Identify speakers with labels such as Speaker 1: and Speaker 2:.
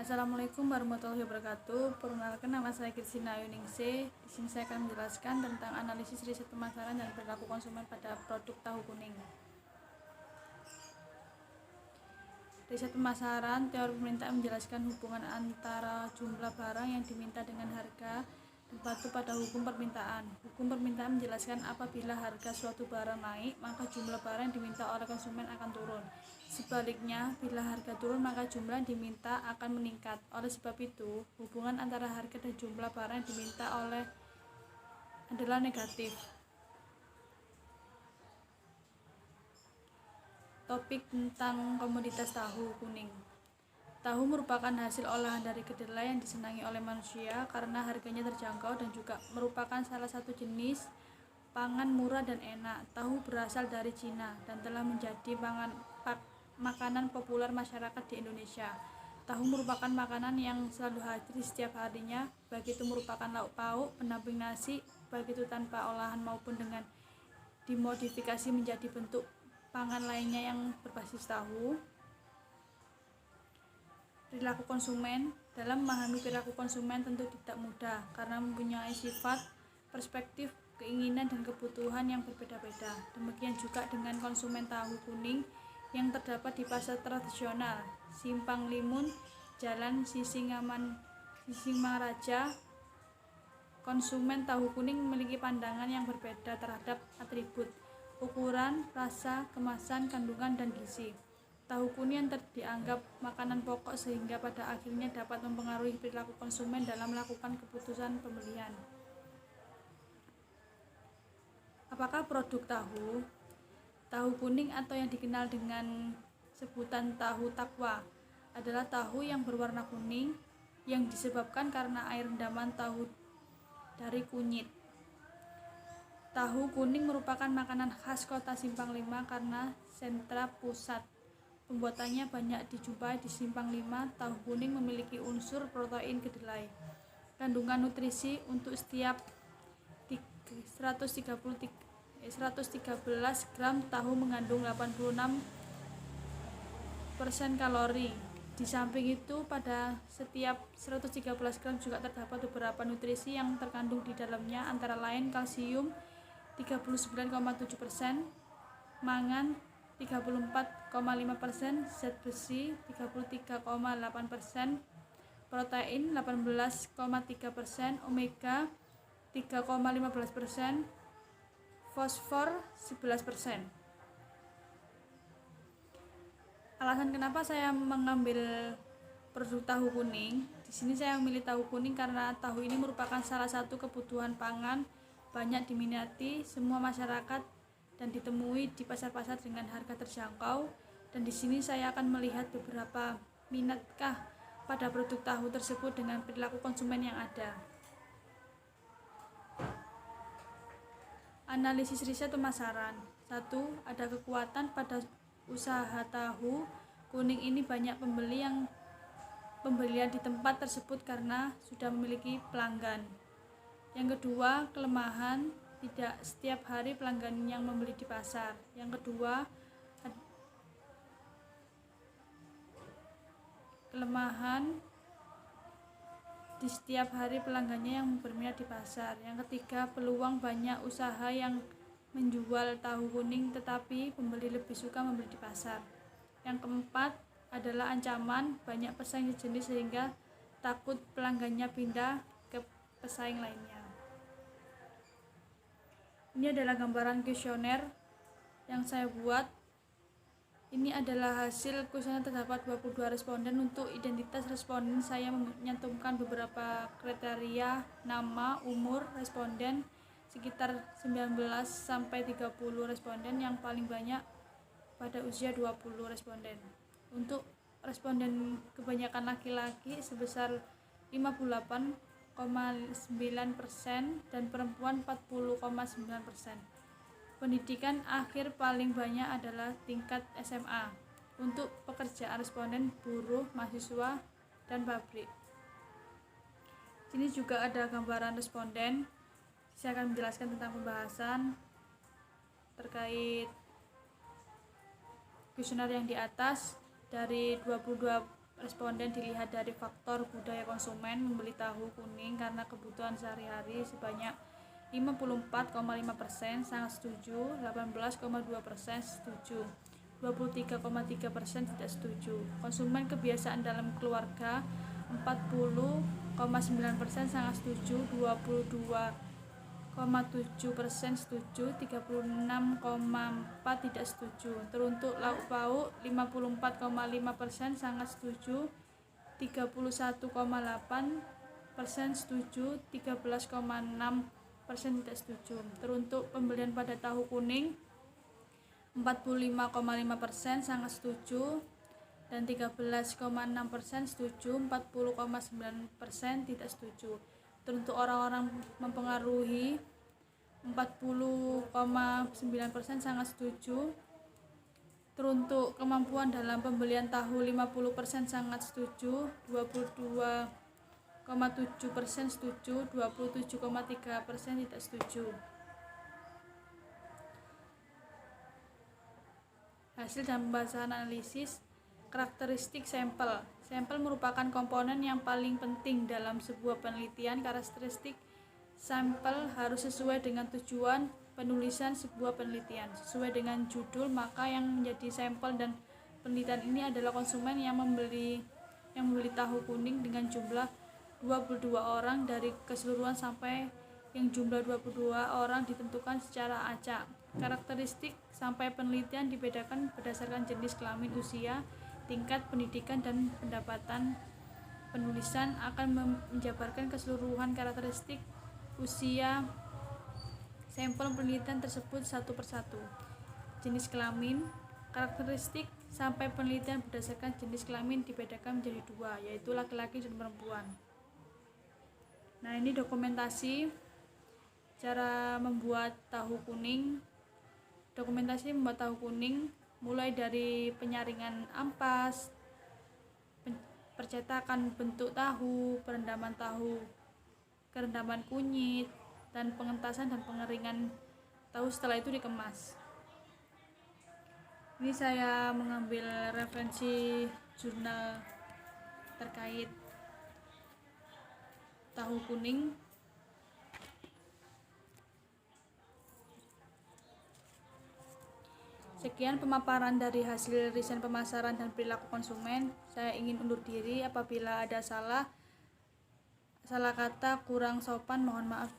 Speaker 1: Assalamualaikum warahmatullahi wabarakatuh. Perkenalkan, nama saya Kristina Yuningsih. Di sini saya akan menjelaskan tentang analisis riset pemasaran dan perilaku konsumen pada produk tahu kuning. Riset pemasaran, teori pemerintah menjelaskan hubungan antara jumlah barang yang diminta dengan harga dan patuh pada hukum permintaan. Hukum permintaan menjelaskan apabila harga suatu barang naik, maka jumlah barang yang diminta oleh konsumen akan turun. Sebaliknya, bila harga turun, maka jumlah yang diminta akan meningkat. Oleh sebab itu, hubungan antara harga dan jumlah barang yang diminta adalah negatif. Topik tentang komoditas tahu kuning. Tahu merupakan hasil olahan dari kedelai yang disenangi oleh manusia karena harganya terjangkau dan juga merupakan salah satu jenis pangan murah dan enak. Tahu berasal dari Cina dan telah menjadi makanan populer masyarakat di Indonesia. Tahu merupakan makanan yang selalu hadir setiap harinya, baik itu merupakan lauk pauk, pendamping nasi, baik itu tanpa olahan maupun dengan dimodifikasi menjadi bentuk pangan lainnya yang berbasis tahu. Perilaku konsumen. Dalam memahami perilaku konsumen tentu tidak mudah karena mempunyai sifat, perspektif, keinginan, dan kebutuhan yang berbeda-beda. Demikian juga dengan konsumen tahu kuning yang terdapat di pasar tradisional Simpang Limun, Jalan Sisingamaraja. Konsumen tahu kuning memiliki pandangan yang berbeda terhadap atribut, ukuran, rasa, kemasan, kandungan, dan gizi. Tahu kuning yang dianggap makanan pokok sehingga pada akhirnya dapat mempengaruhi perilaku konsumen dalam melakukan keputusan pembelian. Apakah produk tahu? Tahu kuning atau yang dikenal dengan sebutan tahu takwa adalah tahu yang berwarna kuning yang disebabkan karena air rendaman tahu dari kunyit. Tahu kuning merupakan makanan khas kota Simpang 5 karena sentra pusat pembuatannya banyak dijumpai di Simpang 5. Tahu kuning memiliki unsur protein kedelai. Kandungan nutrisi untuk setiap 113 gram tahu mengandung 86% kalori. Di samping itu, pada setiap 113 gram juga terdapat beberapa nutrisi yang terkandung di dalamnya, antara lain kalsium 39,7%, mangan 34,5%, zat besi 33,8%, protein 18,3%, omega 3,15%, fosfor 11%. Alasan kenapa saya mengambil produk tahu kuning? Di sini saya memilih tahu kuning karena tahu ini merupakan salah satu kebutuhan pangan, banyak diminati semua masyarakat dan ditemui di pasar-pasar dengan harga terjangkau. Dan di sini saya akan melihat beberapa minatkah pada produk tahu tersebut dengan perilaku konsumen yang ada. Analisis riset pemasaran. 1. Ada kekuatan pada usaha tahu kuning ini. Banyak pembelian di tempat tersebut karena sudah memiliki pelanggan. Yang kedua, kelemahan. Tidak setiap hari pelanggan yang membeli di pasar. Yang kedua, kelemahan di setiap hari pelanggannya yang berminat di pasar. Yang ketiga, peluang banyak usaha yang menjual tahu kuning tetapi pembeli lebih suka membeli di pasar. Yang keempat adalah ancaman, banyak pesaing sejenis sehingga takut pelanggannya pindah ke pesaing lainnya. Ini adalah gambaran kuesioner yang saya buat. Ini adalah hasil kuesioner, terdapat 22 responden. Untuk identitas responden saya menyantumkan beberapa kriteria: nama, umur responden, sekitar 19-30 responden, yang paling banyak pada usia 20 responden. Untuk responden kebanyakan laki-laki sebesar 58,9% dan perempuan 40,9%. Pendidikan akhir paling banyak adalah tingkat SMA. Untuk pekerjaan responden buruh, mahasiswa, dan pabrik. Sini juga ada gambaran responden. Saya akan menjelaskan tentang pembahasan terkait kuesioner yang di atas. Dari 22 responden dilihat dari faktor budaya konsumen membeli tahu kuning karena kebutuhan sehari-hari sebanyak 54,5% sangat setuju, 18,2% setuju, 23,3% tidak setuju. Konsumen kebiasaan dalam keluarga 40,9% sangat setuju, 22,7% setuju, 36,4% tidak setuju. Teruntuk lauk pauk 54,5% sangat setuju, 31,8% setuju, 13,6% tidak setuju. Teruntuk pembelian pada tahu kuning 45,5% sangat setuju dan 13,6% setuju, 40,9% tidak setuju. Teruntuk orang-orang mempengaruhi 40,9% sangat setuju. Teruntuk kemampuan dalam pembelian tahu 50% sangat setuju, 22,7% setuju, 27,3% tidak setuju. Hasil dan pembahasan analisis karakteristik sampel. Sampel merupakan komponen yang paling penting dalam sebuah penelitian. Karakteristik sampel harus sesuai dengan tujuan penulisan sebuah penelitian. Sesuai dengan judul, maka yang menjadi sampel dan penelitian ini adalah konsumen yang membeli tahu kuning dengan jumlah 22 orang dari keseluruhan sampai yang jumlah 22 orang ditentukan secara acak. Karakteristik sampai penelitian dibedakan berdasarkan jenis kelamin, usia, tingkat pendidikan dan pendapatan. Penulisan akan menjabarkan keseluruhan karakteristik usia sampel penelitian tersebut satu persatu. Jenis kelamin. Karakteristik sampai penelitian berdasarkan jenis kelamin dibedakan menjadi dua, yaitu laki-laki dan perempuan. Nah, ini dokumentasi cara membuat tahu kuning. Dokumentasi membuat tahu kuning mulai dari penyaringan ampas, percetakan bentuk tahu, perendaman tahu, kerendaman kunyit, dan pengentasan dan pengeringan tahu setelah itu dikemas. Ini saya mengambil referensi jurnal terkait tahu kuning. Sekian pemaparan dari hasil riset pemasaran dan perilaku konsumen. Saya ingin undur diri. Apabila ada salah kata, kurang sopan, mohon maaf.